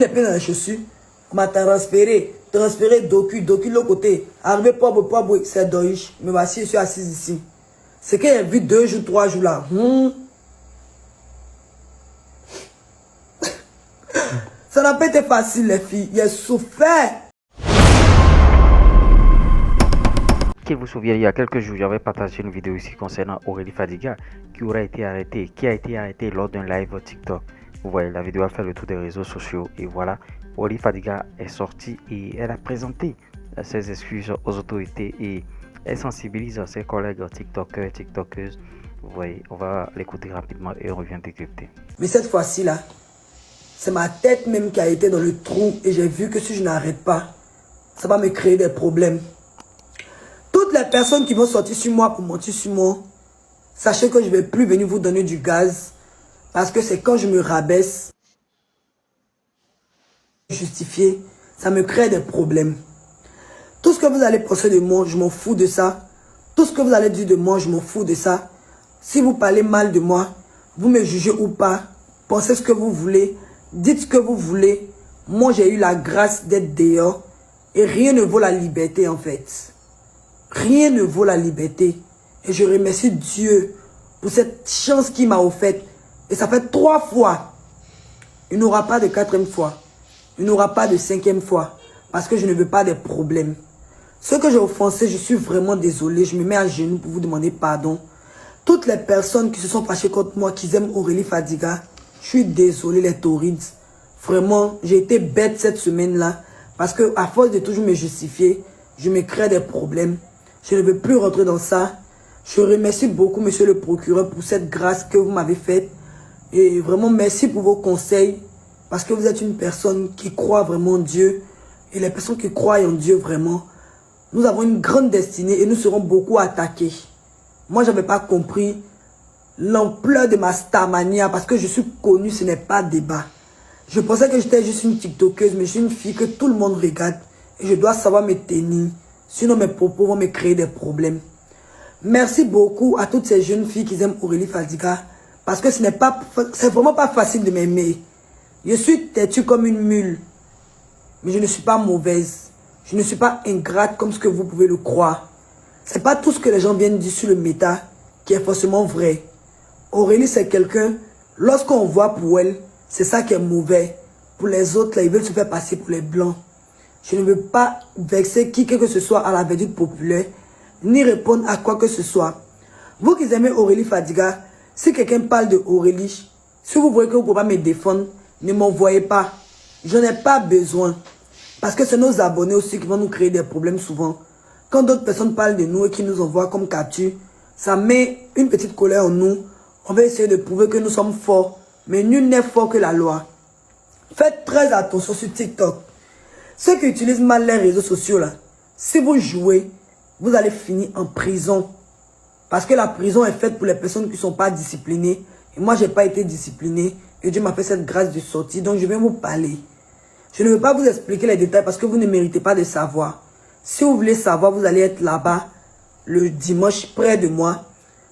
Les pieds dans les chaussures, on m'a transféré Doku de l'autre côté. Arrivé Pobo, c'est Deutsch. Me voici, je suis assise ici. C'est que j'ai vu 2 jours, 3 jours là. Ça n'a pas été facile, les filles. J'ai souffert. Qu'il vous souvienne, il y a quelques jours, j'avais partagé une vidéo ici concernant Aurélie Fadiga qui a été arrêtée lors d'un live TikTok. Vous voyez, la vidéo a fait le tour des réseaux sociaux et voilà, Aurélie Fadiga est sortie et elle a présenté ses excuses aux autorités et elle sensibilise ses collègues TikTokers et TikTokeuses. Vous voyez, on va l'écouter rapidement et on revient décrypter. Mais cette fois-ci là, c'est ma tête même qui a été dans le trou et j'ai vu que si je n'arrête pas, ça va me créer des problèmes. Toutes les personnes qui vont sortir sur moi pour mentir sur moi, sachez que je ne vais plus venir vous donner du gaz. Parce que c'est quand je me rabaisse, justifier, ça me crée des problèmes. Tout ce que vous allez penser de moi, je m'en fous de ça. Tout ce que vous allez dire de moi, je m'en fous de ça. Si vous parlez mal de moi, vous me jugez ou pas, pensez ce que vous voulez, dites ce que vous voulez. Moi, j'ai eu la grâce d'être dehors et rien ne vaut la liberté en fait. Rien ne vaut la liberté. Et je remercie Dieu pour cette chance qu'il m'a offerte. Et ça fait 3 fois. Il n'y aura pas de 4e fois. Il n'y aura pas de 5e fois. Parce que je ne veux pas des problèmes. Ce que j'ai offensé, je suis vraiment désolé. Je me mets à genoux pour vous demander pardon. Toutes les personnes qui se sont fâchées contre moi, qui aiment Aurélie Fadiga, je suis désolé les taurides. Vraiment, j'ai été bête cette semaine-là. Parce que à force de toujours me justifier, je me crée des problèmes. Je ne veux plus rentrer dans ça. Je remercie beaucoup, monsieur le procureur, pour cette grâce que vous m'avez faite. Et vraiment, merci pour vos conseils. Parce que vous êtes une personne qui croit vraiment en Dieu. Et les personnes qui croient en Dieu vraiment, nous avons une grande destinée et nous serons beaucoup attaqués. Moi, je n'avais pas compris l'ampleur de ma starmania. Parce que je suis connue, ce n'est pas débat. Je pensais que j'étais juste une tiktokeuse, mais je suis une fille que tout le monde regarde. Et je dois savoir me tenir. Sinon, mes propos vont me créer des problèmes. Merci beaucoup à toutes ces jeunes filles qui aiment Aurélie Fadiga. Parce que c'est vraiment pas facile de m'aimer. Je suis têtue comme une mule. Mais je ne suis pas mauvaise. Je ne suis pas ingrate comme ce que vous pouvez le croire. C'est pas tout ce que les gens viennent dire sur le méta qui est forcément vrai. Aurélie, c'est quelqu'un, lorsqu'on voit pour elle, c'est ça qui est mauvais. Pour les autres, là, ils veulent se faire passer pour les blancs. Je ne veux pas vexer qui que ce soit à la verdict populaire, ni répondre à quoi que ce soit. Vous qui aimez Aurélie Fadiga, si quelqu'un parle de Aurélie, si vous voyez que vous ne pouvez pas me défendre, ne m'envoyez pas. Je n'ai pas besoin. Parce que c'est nos abonnés aussi qui vont nous créer des problèmes souvent. Quand d'autres personnes parlent de nous et qui nous envoient comme capture, ça met une petite colère en nous. On va essayer de prouver que nous sommes forts. Mais nul n'est fort que la loi. Faites très attention sur TikTok. Ceux qui utilisent mal les réseaux sociaux là, si vous jouez, vous allez finir en prison. Parce que la prison est faite pour les personnes qui ne sont pas disciplinées. Et moi, je n'ai pas été discipliné. Et Dieu m'a fait cette grâce de sortie. Donc, je vais vous parler. Je ne veux pas vous expliquer les détails parce que vous ne méritez pas de savoir. Si vous voulez savoir, vous allez être là-bas le dimanche près de moi.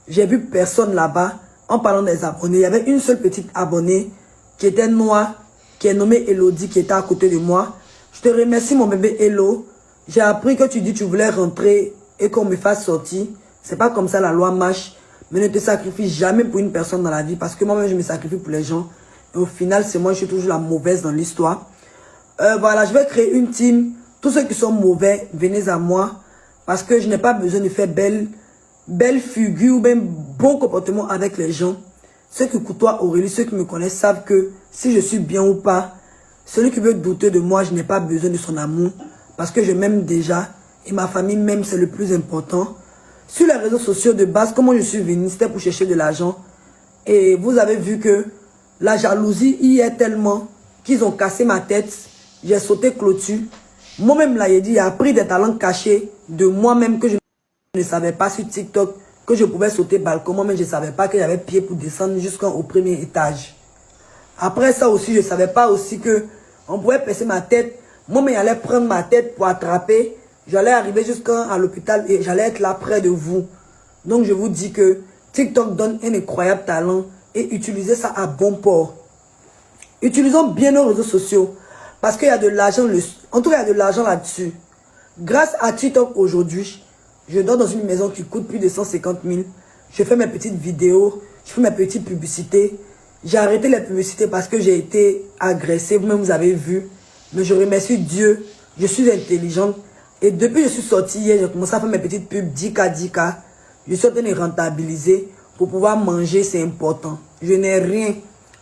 J'ai vu personne là-bas en parlant des abonnés. Il y avait une seule petite abonnée qui était noire, qui est nommée Elodie, qui était à côté de moi. Je te remercie, mon bébé Hello. J'ai appris que tu dis que tu voulais rentrer et qu'on me fasse sortir. C'est pas comme ça la loi marche. Mais ne te sacrifie jamais pour une personne dans la vie. Parce que moi-même, je me sacrifie pour les gens. Et au final, c'est moi, je suis toujours la mauvaise dans l'histoire. Voilà, je vais créer une team. Tous ceux qui sont mauvais, venez à moi. Parce que je n'ai pas besoin de faire belle figure ou même bon comportement avec les gens. Ceux qui côtoient Aurélie, ceux qui me connaissent savent que si je suis bien ou pas, celui qui veut douter de moi, je n'ai pas besoin de son amour. Parce que je m'aime déjà. Et ma famille m'aime, c'est le plus important. Sur les réseaux sociaux de base, comment je suis venu, c'était pour chercher de l'argent. Et vous avez vu que la jalousie y est tellement qu'ils ont cassé ma tête. J'ai sauté clôture. Moi-même, là, j'ai appris des talents cachés de moi-même que je ne savais pas sur TikTok, que je pouvais sauter balcon. Moi-même, je ne savais pas que j'avais pied pour descendre jusqu'au premier étage. Après ça aussi, je ne savais pas aussi que on pouvait percer ma tête. Moi-même, j'allais prendre ma tête pour attraper. J'allais arriver jusqu'à l'hôpital et j'allais être là près de vous. Donc, je vous dis que TikTok donne un incroyable talent et utilisez ça à bon port. Utilisons bien nos réseaux sociaux. Parce qu'il y a de l'argent, en tout cas, il y a de l'argent là-dessus. Grâce à TikTok aujourd'hui, je dors dans une maison qui coûte plus de 150 000. Je fais mes petites vidéos, je fais mes petites publicités. J'ai arrêté les publicités parce que j'ai été agressée, vous-même vous avez vu. Mais je remercie Dieu, je suis intelligente. Et depuis que je suis sortie hier, j'ai commencé à faire mes petites pubs 10K, 10K. Je suis en train de rentabiliser pour pouvoir manger, c'est important. Je n'ai rien,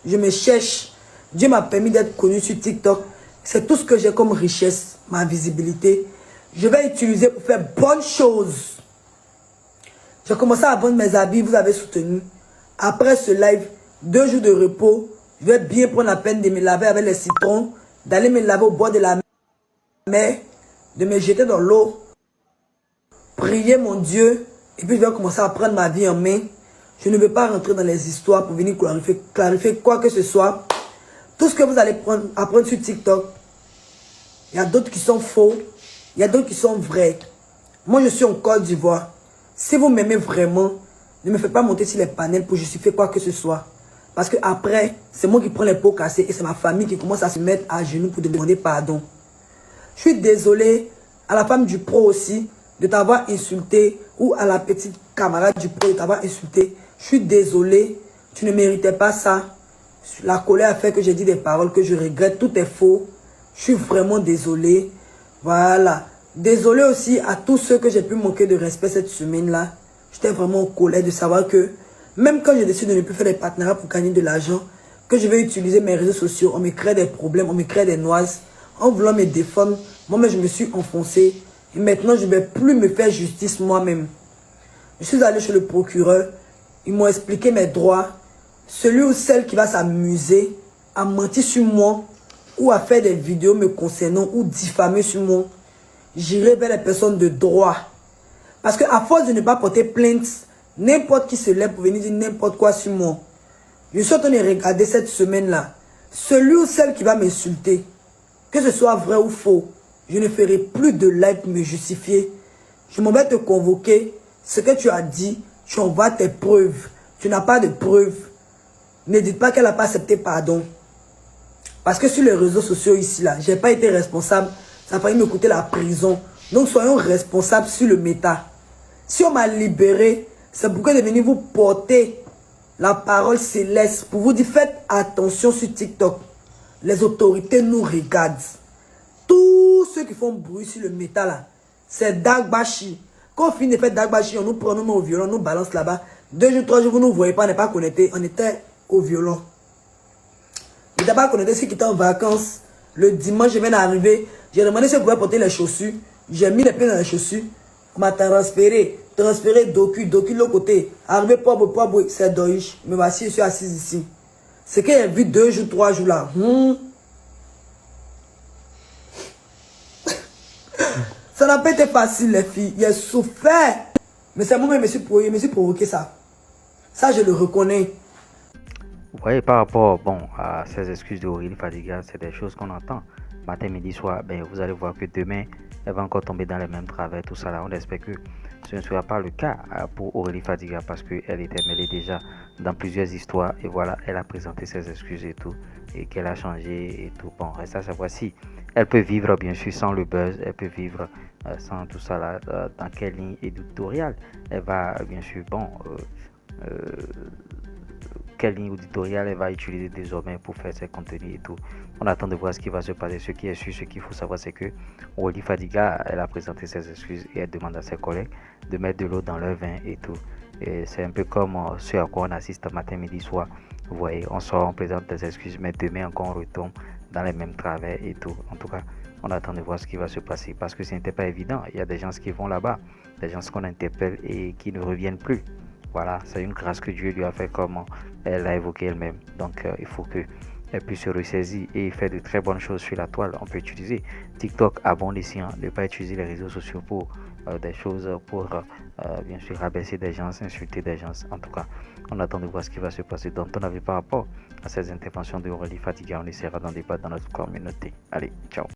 je me cherche. Dieu m'a permis d'être connu sur TikTok. C'est tout ce que j'ai comme richesse, ma visibilité. Je vais utiliser pour faire bonnes choses. J'ai commencé à vendre mes habits, vous avez soutenu. Après ce live, 2 jours de repos, je vais bien prendre la peine de me laver avec les citrons, d'aller me laver au bord de la mer, de me jeter dans l'eau, prier mon Dieu, et puis je vais commencer à prendre ma vie en main. Je ne veux pas rentrer dans les histoires pour venir clarifier quoi que ce soit. Tout ce que vous allez apprendre sur TikTok, il y a d'autres qui sont faux, il y a d'autres qui sont vrais. Moi, je suis en Côte d'Ivoire. Si vous m'aimez vraiment, ne me faites pas monter sur les panels pour justifier quoi que ce soit. Parce que après, c'est moi qui prends les pots cassés et c'est ma famille qui commence à se mettre à genoux pour demander pardon. Je suis désolé à la femme du pro aussi de t'avoir insulté ou à la petite camarade du pro de t'avoir insulté. Je suis désolé, tu ne méritais pas ça. La colère a fait que j'ai dit des paroles que je regrette, tout est faux. Je suis vraiment désolé. Voilà. Désolé aussi à tous ceux que j'ai pu manquer de respect cette semaine-là. J'étais vraiment en colère de savoir que même quand je décide de ne plus faire des partenariats pour gagner de l'argent, que je vais utiliser mes réseaux sociaux, on me crée des problèmes, on me crée des noises. En voulant me défendre, moi-même je me suis enfoncé. Et maintenant je ne vais plus me faire justice moi-même. Je suis allé chez le procureur. Ils m'ont expliqué mes droits. Celui ou celle qui va s'amuser à mentir sur moi ou à faire des vidéos me concernant ou diffamer sur moi, j'irai vers les personnes de droit. Parce qu'à force de ne pas porter plainte, n'importe qui se lève pour venir dire n'importe quoi sur moi. Je suis en train de regarder cette semaine-là. Celui ou celle qui va m'insulter, que ce soit vrai ou faux, je ne ferai plus de live pour me justifier. Je m'en vais te convoquer. Ce que tu as dit, tu envoies tes preuves. Tu n'as pas de preuves. Ne dites pas qu'elle n'a pas accepté pardon. Parce que sur les réseaux sociaux ici, là, je n'ai pas été responsable. Ça a failli me coûter la prison. Donc soyons responsables sur le méta. Si on m'a libéré, c'est pour que de venir vous porter la parole céleste. Pour vous dire, faites attention sur TikTok. Les autorités nous regardent. Tous ceux qui font bruit sur le méta là, c'est Dagbashi. Quand on finit de faire Dagbashi, on nous prend, nous met au violon, on nous balance là-bas. 2 jours, 3 jours, vous ne nous voyez pas, on n'est pas connectés. On était au violon. Je n'étais pas connecté, ceux qui étaient en vacances. Le dimanche, je viens d'arriver. J'ai demandé si je pouvais porter les chaussures. J'ai mis les pieds dans les chaussures. On m'a transféré Docu de l'autre côté. Arrivé Poibo, c'est Deutsch. Me voici, je suis assis ici. C'est que j'ai vu 2 jours, 3 jours là. Ça n'a pas été facile, les filles. J'ai souffert. Mais c'est moi-même qui me suis provoqué ça. Ça, je le reconnais. Vous voyez, par rapport à ces excuses de Aurélie Fadiga, c'est des choses qu'on entend matin, midi, soir. Ben, vous allez voir que demain, elle va encore tomber dans les mêmes travers, tout ça là. On espère que ce ne sera pas le cas pour Aurélie Fadiga parce qu'elle était mêlée déjà dans plusieurs histoires. Et voilà, elle a présenté ses excuses et tout. Et qu'elle a changé et tout. Bon, reste à savoir si elle peut vivre bien sûr sans le buzz. Elle peut vivre sans tout ça là. Dans quelle ligne éditoriale elle va bien sûr, quelle ligne éditoriale elle va utiliser désormais pour faire ses contenus et tout. On attend de voir ce qui va se passer. Ce qui est sûr, ce qu'il faut savoir, c'est que Aurélie Fadiga, elle a présenté ses excuses et elle demande à ses collègues de mettre de l'eau dans leur vin et tout. Et c'est un peu comme ce à quoi on assiste matin, midi, soir. Vous voyez, on sort, on présente des excuses, mais demain encore on retombe dans les mêmes travers et tout. En tout cas, on attend de voir ce qui va se passer parce que ce n'était pas évident. Il y a des gens qui vont là-bas, des gens qu'on interpelle et qui ne reviennent plus. Voilà, c'est une grâce que Dieu lui a fait comme elle l'a évoqué elle-même. Donc, il faut qu'elle puisse se ressaisir et faire de très bonnes choses sur la toile. On peut utiliser TikTok à bon escient, ne pas utiliser les réseaux sociaux pour des choses, pour bien sûr rabaisser des gens, insulter des gens. En tout cas, on attend de voir ce qui va se passer. Donc, ton avis par rapport à ces interventions de Aurélie Fadiga, on essaiera d'en débattre dans notre communauté. Allez, ciao.